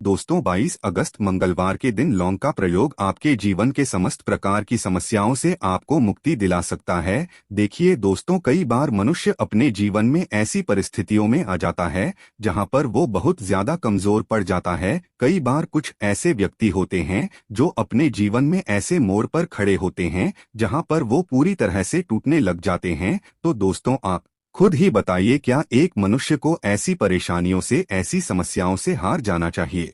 दोस्तों 22 अगस्त मंगलवार के दिन लौंग का प्रयोग आपके जीवन के समस्त प्रकार की समस्याओं से आपको मुक्ति दिला सकता है। देखिए दोस्तों, कई बार मनुष्य अपने जीवन में ऐसी परिस्थितियों में आ जाता है जहां पर वो बहुत ज्यादा कमजोर पड़ जाता है। कई बार कुछ ऐसे व्यक्ति होते हैं जो अपने जीवन में ऐसे मोड़ पर खड़े होते हैं जहां पर वो पूरी तरह से टूटने लग जाते हैं। तो दोस्तों, आप खुद ही बताइए, क्या एक मनुष्य को ऐसी परेशानियों से, ऐसी समस्याओं से हार जाना चाहिए,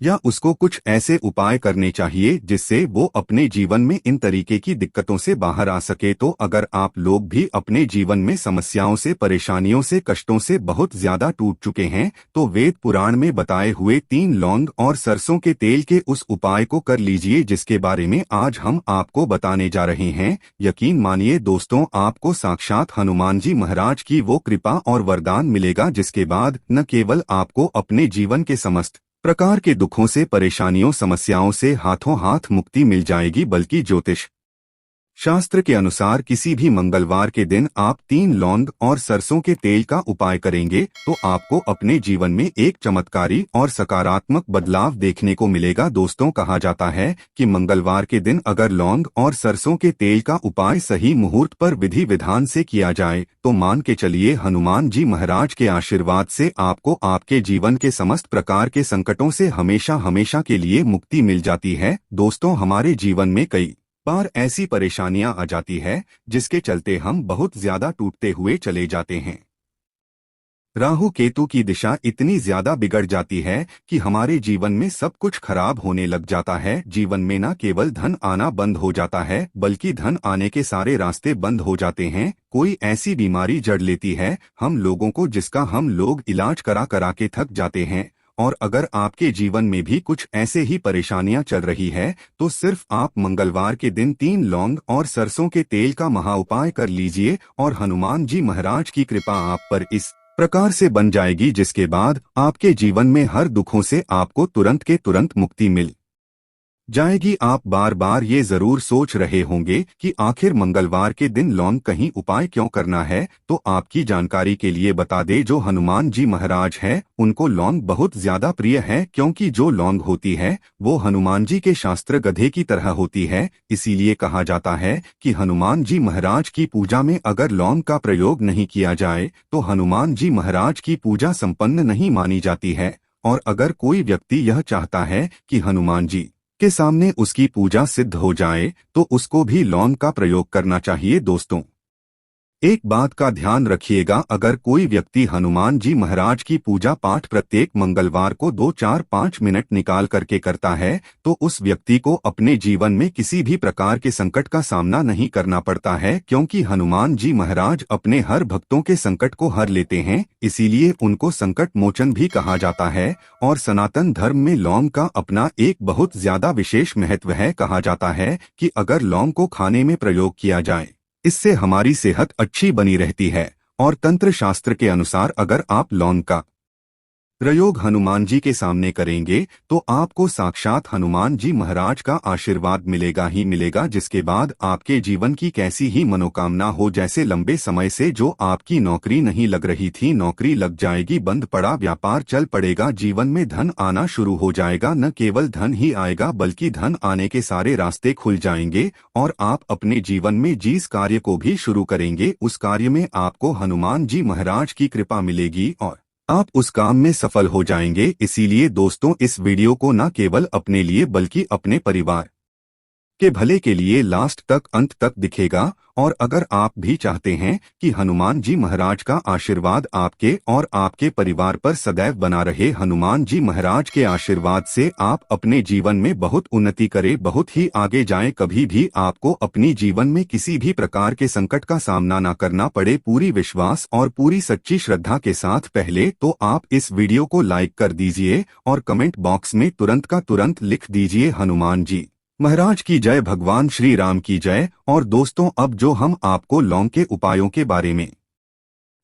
या उसको कुछ ऐसे उपाय करने चाहिए जिससे वो अपने जीवन में इन तरीके की दिक्कतों से बाहर आ सके? तो अगर आप लोग भी अपने जीवन में समस्याओं से, परेशानियों से, कष्टों से बहुत ज्यादा टूट चुके हैं, तो वेद पुराण में बताए हुए 3 लौंग और सरसों के तेल के उस उपाय को कर लीजिए जिसके बारे में आज हम आपको बताने जा रहे हैं। यकीन मानिए दोस्तों, आपको साक्षात हनुमान जी महाराज की वो कृपा और वरदान मिलेगा जिसके बाद न केवल आपको अपने जीवन के समस्त प्रकार के दुखों से, परेशानियों, समस्याओं से हाथों हाथ मुक्ति मिल जाएगी, बल्कि ज्योतिष शास्त्र के अनुसार किसी भी मंगलवार के दिन आप 3 लौंग और सरसों के तेल का उपाय करेंगे तो आपको अपने जीवन में एक चमत्कारी और सकारात्मक बदलाव देखने को मिलेगा। दोस्तों, कहा जाता है कि मंगलवार के दिन अगर लौंग और सरसों के तेल का उपाय सही मुहूर्त पर विधि विधान से किया जाए तो मान के चलिए हनुमान जी महाराज के आशीर्वाद से आपको आपके जीवन के समस्त प्रकार के संकटों से हमेशा हमेशा के लिए मुक्ति मिल जाती है। दोस्तों, हमारे जीवन में कई बार ऐसी परेशानियां आ जाती है जिसके चलते हम बहुत ज्यादा टूटते हुए चले जाते हैं। राहु केतु की दिशा इतनी ज्यादा बिगड़ जाती है कि हमारे जीवन में सब कुछ खराब होने लग जाता है। जीवन में न केवल धन आना बंद हो जाता है बल्कि धन आने के सारे रास्ते बंद हो जाते हैं। कोई ऐसी बीमारी जड़ लेती है हम लोगों को जिसका हम लोग इलाज करा करा के थक जाते हैं। और अगर आपके जीवन में भी कुछ ऐसे ही परेशानियां चल रही है तो सिर्फ आप मंगलवार के दिन 3 लौंग और सरसों के तेल का महा उपाय कर लीजिए और हनुमान जी महाराज की कृपा आप पर इस प्रकार से बन जाएगी जिसके बाद आपके जीवन में हर दुखों से आपको तुरंत के तुरंत मुक्ति मिल जाएगी। आप बार बार ये जरूर सोच रहे होंगे कि आखिर मंगलवार के दिन लौंग कहीं उपाय क्यों करना है, तो आपकी जानकारी के लिए बता दे, जो हनुमान जी महाराज हैं उनको लौंग बहुत ज्यादा प्रिय है, क्योंकि जो लौंग होती है वो हनुमान जी के शास्त्र गधे की तरह होती है। इसीलिए कहा जाता है कि हनुमान जी महाराज की पूजा में अगर लौंग का प्रयोग नहीं किया जाए तो हनुमान जी महाराज की पूजा संपन्न नहीं मानी जाती है। और अगर कोई व्यक्ति यह चाहता है कि हनुमान जी के सामने उसकी पूजा सिद्ध हो जाए तो उसको भी लौंग का प्रयोग करना चाहिए। दोस्तों, एक बात का ध्यान रखिएगा, अगर कोई व्यक्ति हनुमान जी महाराज की पूजा पाठ प्रत्येक मंगलवार को 2, 4, 5 मिनट निकाल करके करता है तो उस व्यक्ति को अपने जीवन में किसी भी प्रकार के संकट का सामना नहीं करना पड़ता है, क्योंकि हनुमान जी महाराज अपने हर भक्तों के संकट को हर लेते हैं। इसीलिए उनको संकट मोचन भी कहा जाता है। और सनातन धर्म में लौंग का अपना एक बहुत ज्यादा विशेष महत्व है। कहा जाता है कि अगर लौंग को खाने में प्रयोग किया जाए इससे हमारी सेहत अच्छी बनी रहती है। और तंत्र शास्त्र के अनुसार अगर आप लौंग का प्रयोग हनुमान जी के सामने करेंगे तो आपको साक्षात हनुमान जी महाराज का आशीर्वाद मिलेगा ही मिलेगा, जिसके बाद आपके जीवन की कैसी ही मनोकामना हो, जैसे लंबे समय से जो आपकी नौकरी नहीं लग रही थी, नौकरी लग जाएगी, बंद पड़ा व्यापार चल पड़ेगा, जीवन में धन आना शुरू हो जाएगा। न केवल धन ही आएगा बल्कि धन आने के सारे रास्ते खुल जाएंगे और आप अपने जीवन में जिस कार्य को भी शुरू करेंगे उस कार्य में आपको हनुमान जी महाराज की कृपा मिलेगी और आप उस काम में सफल हो जाएंगे। इसीलिए दोस्तों, इस वीडियो को न केवल अपने लिए बल्कि अपने परिवार के भले के लिए लास्ट तक, अंत तक दिखेगा। और अगर आप भी चाहते हैं कि हनुमान जी महाराज का आशीर्वाद आपके और आपके परिवार पर सदैव बना रहे, हनुमान जी महाराज के आशीर्वाद से आप अपने जीवन में बहुत उन्नति करें, बहुत ही आगे जाएं, कभी भी आपको अपनी जीवन में किसी भी प्रकार के संकट का सामना न करना पड़े, पूरी विश्वास और पूरी सच्ची श्रद्धा के साथ। पहले तो आप इस वीडियो को लाइक कर दीजिए और कमेंट बॉक्स में तुरंत का तुरंत लिख दीजिए हनुमान जी महाराज की जय, भगवान श्री राम की जय। और दोस्तों, अब जो हम आपको लौंग के उपायों के बारे में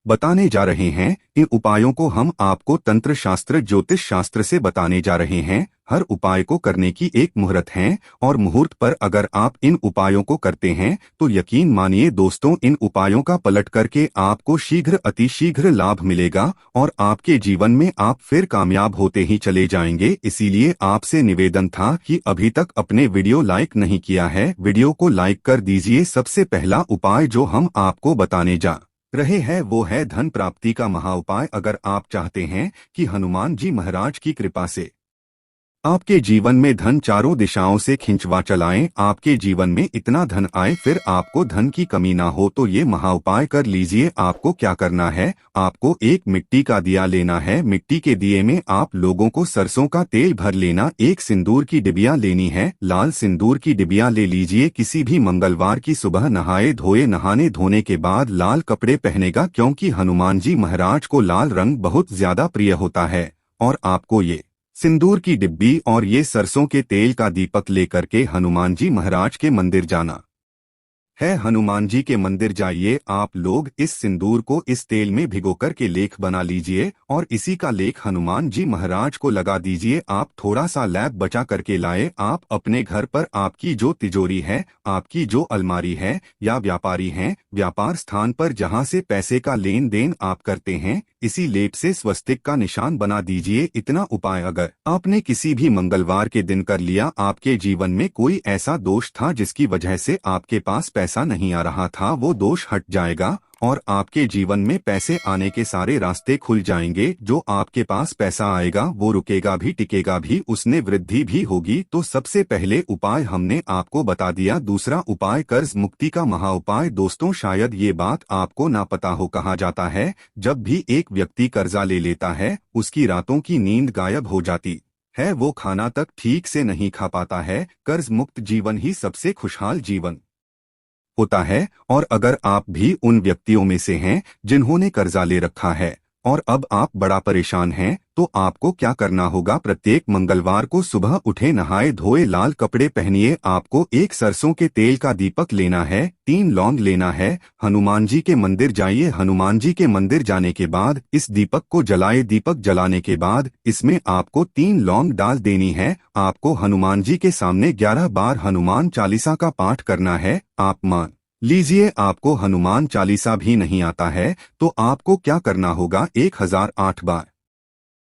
बताने जा रहे हैं। इन उपायों को हम आपको तंत्र शास्त्र ज्योतिष शास्त्र से बताने जा रहे हैं। हर उपाय को करने की एक मुहूर्त है और मुहूर्त पर अगर आप इन उपायों को करते हैं तो यकीन मानिए दोस्तों, इन उपायों का पलट करके आपको शीघ्र अतिशीघ्र लाभ मिलेगा और आपके जीवन में आप फिर कामयाब होते ही चले जाएंगे। इसीलिए आपसे निवेदन था कि अभी तक अपने वीडियो लाइक नहीं किया है, वीडियो को लाइक कर दीजिए। सबसे पहला उपाय जो हम आपको बताने जा रहे हैं वो है धन प्राप्ति का महाउपाय। अगर आप चाहते हैं कि हनुमान जी महाराज की कृपा से आपके जीवन में धन चारों दिशाओं से खिंचवा चलाएं, आपके जीवन में इतना धन आए फिर आपको धन की कमी ना हो, तो ये महाउपाय कर लीजिए। आपको क्या करना है, आपको एक मिट्टी का दिया लेना है। मिट्टी के दिए में आप लोगों को सरसों का तेल भर लेना। एक सिंदूर की डिबिया लेनी है, लाल सिंदूर की डिबिया ले लीजिए। किसी भी मंगलवार की सुबह नहाए धोए, नहाने धोने के बाद लाल कपड़े पहनेगा, क्योंकि हनुमान जी महाराज को लाल रंग बहुत ज्यादा प्रिय होता है। और आपको ये सिंदूर की डिब्बी और ये सरसों के तेल का दीपक लेकर के हनुमान जी महाराज के मंदिर जाना है। हनुमान जी के मंदिर जाइए, आप लोग इस सिंदूर को इस तेल में भिगोकर के लेख बना लीजिए और इसी का लेख हनुमान जी महाराज को लगा दीजिए। आप थोड़ा सा लैब बचा करके लाए। आप अपने घर पर आपकी जो तिजोरी है, आपकी जो अलमारी है या व्यापारी हैं, व्यापार स्थान पर जहां से पैसे का लेन देन आप करते हैं, इसी लेप से स्वस्तिक का निशान बना दीजिए। इतना उपाय अगर आपने किसी भी मंगलवार के दिन कर लिया, आपके जीवन में कोई ऐसा दोष था जिसकी वजह से आपके पास पैसा नहीं आ रहा था, वो दोष हट जाएगा और आपके जीवन में पैसे आने के सारे रास्ते खुल जाएंगे। जो आपके पास पैसा आएगा वो रुकेगा भी, टिकेगा भी, उसमें वृद्धि भी होगी। तो सबसे पहले उपाय हमने आपको बता दिया। दूसरा उपाय कर्ज मुक्ति का महाउपाय। दोस्तों, शायद ये बात आपको ना पता हो, कहा जाता है जब भी एक व्यक्ति कर्जा ले लेता है उसकी रातों की नींद गायब हो जाती है, वो खाना तक ठीक से नहीं खा पाता है। कर्ज मुक्त जीवन ही सबसे खुशहाल जीवन होता है। और अगर आप भी उन व्यक्तियों में से हैं जिन्होंने कर्जा ले रखा है और अब आप बड़ा परेशान हैं, तो आपको क्या करना होगा, प्रत्येक मंगलवार को सुबह उठे, नहाए धोए, लाल कपड़े पहनिए। आपको एक सरसों के तेल का दीपक लेना है, 3 लौंग लेना है। हनुमान जी के मंदिर जाइए। हनुमान जी के मंदिर जाने के बाद इस दीपक को जलाए। दीपक जलाने के बाद इसमें आपको 3 लौंग डाल देनी है। आपको हनुमान जी के सामने 11 बार हनुमान चालीसा का पाठ करना है। आप मान लीजिए आपको हनुमान चालीसा भी नहीं आता है, तो आपको क्या करना होगा, 1008 बार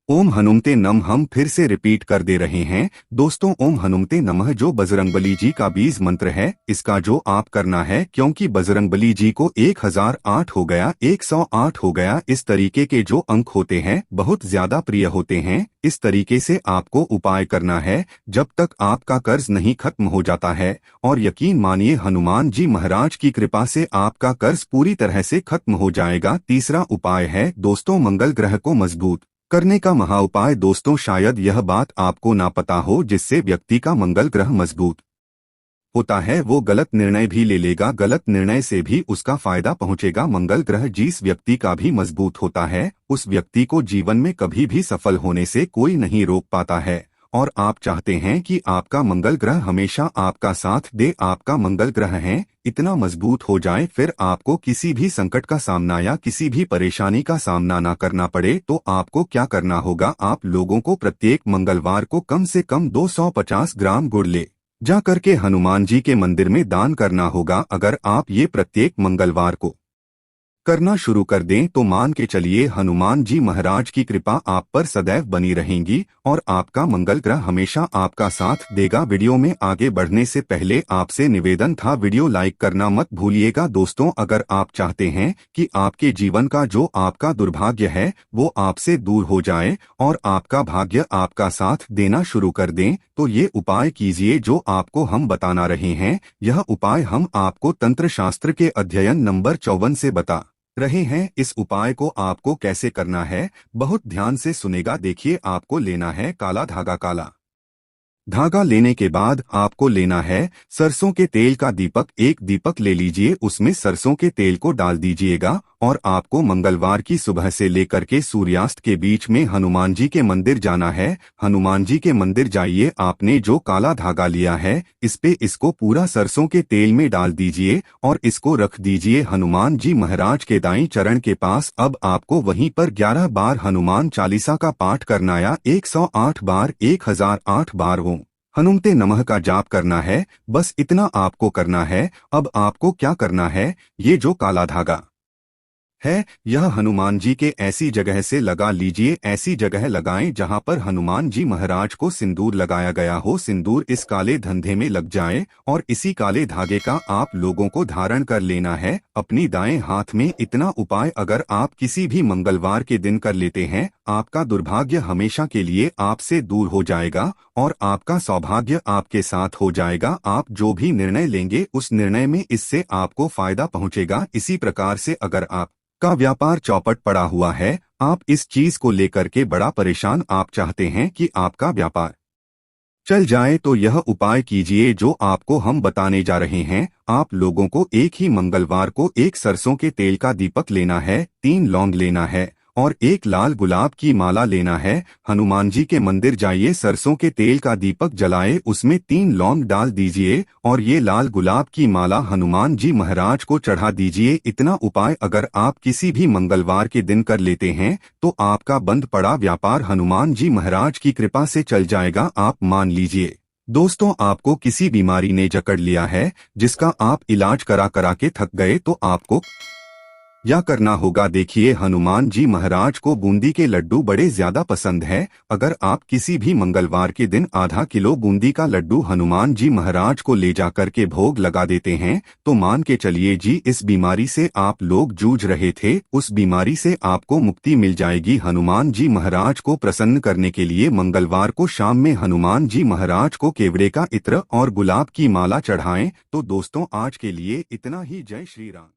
ओम हनुमते नम हम फिर से रिपीट कर दे रहे हैं। दोस्तों, ओम हनुमते नमः जो बजरंगबली जी का बीज मंत्र है, इसका जो आप करना है, क्योंकि बजरंगबली जी को 1008 हो गया, 108 हो गया, इस तरीके के जो अंक होते हैं बहुत ज्यादा प्रिय होते हैं। इस तरीके से आपको उपाय करना है जब तक आपका कर्ज नहीं खत्म हो जाता है। और यकीन मानिए हनुमान जी महाराज की कृपा से आपका कर्ज पूरी तरह से खत्म हो जाएगा। तीसरा उपाय है दोस्तों मंगल ग्रह को मजबूत करने का महाउपाय। दोस्तों, शायद यह बात आपको ना पता हो, जिससे व्यक्ति का मंगल ग्रह मजबूत होता है वो गलत निर्णय भी ले लेगा, गलत निर्णय से भी उसका फायदा पहुंचेगा। मंगल ग्रह जिस व्यक्ति का भी मजबूत होता है उस व्यक्ति को जीवन में कभी भी सफल होने से कोई नहीं रोक पाता है। और आप चाहते हैं कि आपका मंगल ग्रह हमेशा आपका साथ दे, आपका मंगल ग्रह है इतना मजबूत हो जाए फिर आपको किसी भी संकट का सामना या किसी भी परेशानी का सामना ना करना पड़े। तो आपको क्या करना होगा, आप लोगों को प्रत्येक मंगलवार को कम से कम 250 ग्राम गुड़ ले जा करके हनुमान जी के मंदिर में दान करना होगा। अगर आप ये प्रत्येक मंगलवार को करना शुरू कर दें तो मान के चलिए हनुमान जी महाराज की कृपा आप पर सदैव बनी रहेंगी और आपका मंगल ग्रह हमेशा आपका साथ देगा। वीडियो में आगे बढ़ने से पहले आपसे निवेदन था, वीडियो लाइक करना मत भूलिएगा। दोस्तों, अगर आप चाहते हैं कि आपके जीवन का जो आपका दुर्भाग्य है वो आपसे दूर हो जाए और आपका भाग्य आपका साथ देना शुरू कर दें, तो ये उपाय कीजिए जो आपको हम बताना रहे हैं। यह उपाय हम आपको तंत्र शास्त्र के अध्ययन नंबर 54 से बता रहे हैं। इस उपाय को आपको कैसे करना है बहुत ध्यान से सुनेगा। देखिए, आपको लेना है काला धागा। काला धागा लेने के बाद आपको लेना है सरसों के तेल का दीपक। एक दीपक ले लीजिए, उसमें सरसों के तेल को डाल दीजिएगा और आपको मंगलवार की सुबह से लेकर के सूर्यास्त के बीच में हनुमान जी के मंदिर जाना है। हनुमान जी के मंदिर जाइए, आपने जो काला धागा लिया है इस पे इसको पूरा सरसों के तेल में डाल दीजिए और इसको रख दीजिए हनुमान जी महाराज के दाईं चरण के पास। अब आपको वहीं पर 11 बार हनुमान चालीसा का पाठ करना या 108 बार 1008 बार हो हनुमते नमः का जाप करना है। बस इतना आपको करना है। अब आपको क्या करना है, ये जो काला धागा है यह हनुमान जी के ऐसी जगह से लगा लीजिए, ऐसी जगह लगाएं जहां पर हनुमान जी महाराज को सिंदूर लगाया गया हो। सिंदूर इस काले धंधे में लग जाए और इसी काले धागे का आप लोगों को धारण कर लेना है अपनी दाएं हाथ में। इतना उपाय अगर आप किसी भी मंगलवार के दिन कर लेते हैं, आपका दुर्भाग्य हमेशा के लिए आपसे दूर हो जाएगा और आपका सौभाग्य आपके साथ हो जाएगा। आप जो भी निर्णय लेंगे उस निर्णय में इससे आपको फायदा पहुंचेगा। इसी प्रकार से अगर आप का व्यापार चौपट पड़ा हुआ है, आप इस चीज को लेकर के बड़ा परेशान, आप चाहते हैं कि आपका व्यापार चल जाए, तो यह उपाय कीजिए जो आपको हम बताने जा रहे हैं। आप लोगों को एक ही मंगलवार को एक सरसों के तेल का दीपक लेना है, 3 लौंग लेना है और एक लाल गुलाब की माला लेना है। हनुमान जी के मंदिर जाइए, सरसों के तेल का दीपक जलाए, उसमें 3 लौंग डाल दीजिए और ये लाल गुलाब की माला हनुमान जी महाराज को चढ़ा दीजिए। इतना उपाय अगर आप किसी भी मंगलवार के दिन कर लेते हैं तो आपका बंद पड़ा व्यापार हनुमान जी महाराज की कृपा से चल जाएगा। आप मान लीजिए दोस्तों, आपको किसी बीमारी ने जकड़ लिया है जिसका आप इलाज करा करा के थक गए, तो आपको या करना होगा। देखिए, हनुमान जी महाराज को बूंदी के लड्डू बड़े ज्यादा पसंद है। अगर आप किसी भी मंगलवार के दिन आधा किलो बूंदी का लड्डू हनुमान जी महाराज को ले जाकर के भोग लगा देते हैं तो मान के चलिए जी, इस बीमारी से आप लोग जूझ रहे थे उस बीमारी से आपको मुक्ति मिल जाएगी। हनुमान जी महाराज को प्रसन्न करने के लिए मंगलवार को शाम में हनुमान जी महाराज को केवड़े का इत्र और गुलाब की माला चढ़ाएं। तो दोस्तों, आज के लिए इतना ही। जय श्री राम।